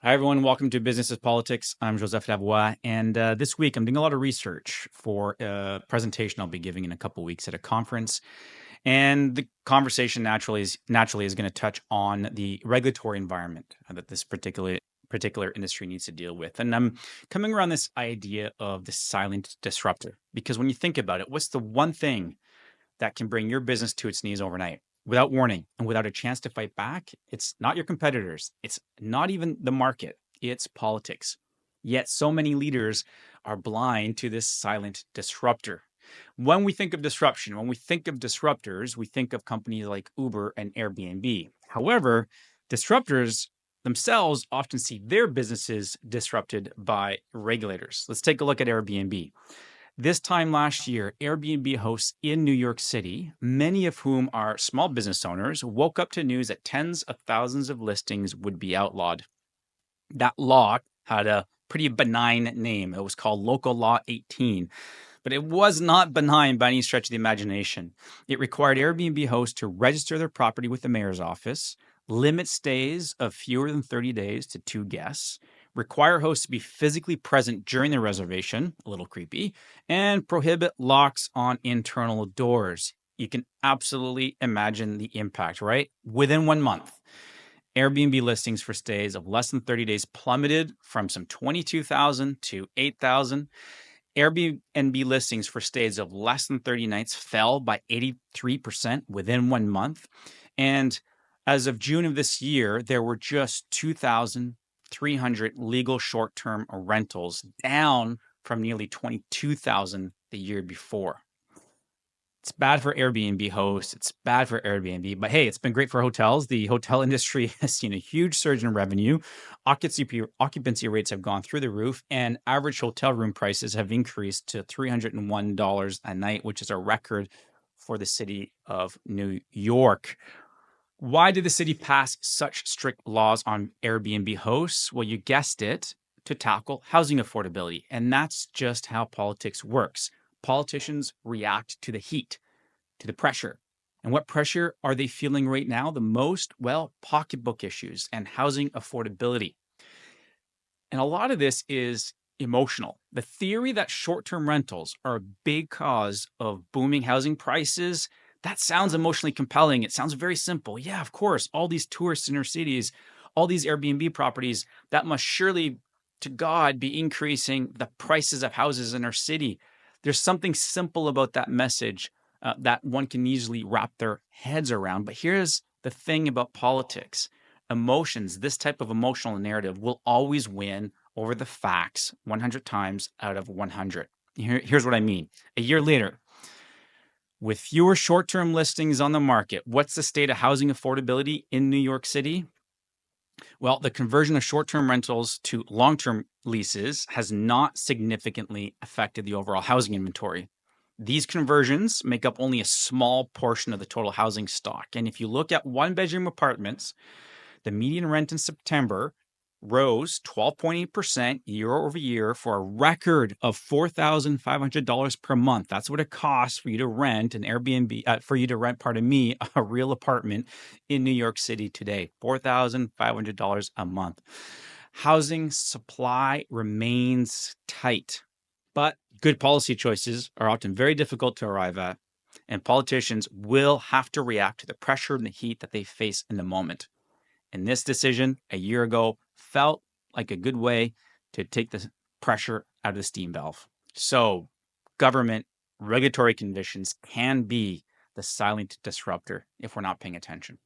Hi, everyone. Welcome to Business is Politics. I'm Joseph Lavoie. And this week, I'm doing a lot of research for a presentation I'll be giving in a couple weeks at a conference. And the conversation naturally is going to touch on the regulatory environment that this particular industry needs to deal with. And I'm coming around this idea of the silent disruptor, because when you think about it, what's the one thing that can bring your business to its knees overnight without warning and without a chance to fight back? It's not your competitors. It's not even the market. It's politics. Yet so many leaders are blind to this silent disruptor. When we think of disruption, when we think of disruptors, we think of companies like Uber and Airbnb. However, disruptors themselves often see their businesses disrupted by regulators. Let's take a look at Airbnb. This time last year, Airbnb hosts in New York City, many of whom are small business owners, woke up to news that tens of thousands of listings would be outlawed. That law had a pretty benign name. It was called Local Law 18, but it was not benign by any stretch of the imagination. It required Airbnb hosts to register their property with the mayor's office, limit stays of fewer than 30 days to 2 guests, require hosts to be physically present during the reservation, a little creepy, and prohibit locks on internal doors. You can absolutely imagine the impact, right? Within 1 month, Airbnb listings for stays of less than 30 days plummeted from some 22,000 to 8,000. Airbnb listings for stays of less than 30 nights fell by 83% within 1 month. And as of June of this year, there were just 2,300 legal short-term rentals, down from nearly 22,000 the year before. It's bad for Airbnb hosts. It's bad for Airbnb. But hey, it's been great for hotels. The hotel industry has seen a huge surge in revenue. Occupancy rates have gone through the roof, and average hotel room prices have increased to $301 a night, which is a record for the city of New York. Why did the city pass such strict laws on Airbnb hosts? Well, you guessed it, to tackle housing affordability. And that's just how politics works. Politicians react to the heat, to the pressure. And what pressure are they feeling right now the most? Well, pocketbook issues and housing affordability. And a lot of this is emotional. The theory that short-term rentals are a big cause of booming housing prices, that sounds emotionally compelling. It sounds very simple. Yeah, of course, all these tourists in our cities, all these Airbnb properties, that must surely, to God, be increasing the prices of houses in our city. There's something simple about that message that one can easily wrap their heads around. But here's the thing about politics. Emotions, this type of emotional narrative, will always win over the facts 100 times out of 100. Here's what I mean. A year later, with fewer short-term listings on the market, what's the state of housing affordability in New York City? Well, the conversion of short-term rentals to long-term leases has not significantly affected the overall housing inventory. These conversions make up only a small portion of the total housing stock. And if you look at one-bedroom apartments, the median rent in September rose 12.8% year over year for a record of $4,500 per month. That's what it costs for you to rent an Airbnb, a real apartment in New York City today. $4,500 a month. Housing supply remains tight, but good policy choices are often very difficult to arrive at, and politicians will have to react to the pressure and the heat that they face in the moment. And this decision a year ago felt like a good way to take the pressure out of the steam valve. So government regulatory conditions can be the silent disruptor if we're not paying attention.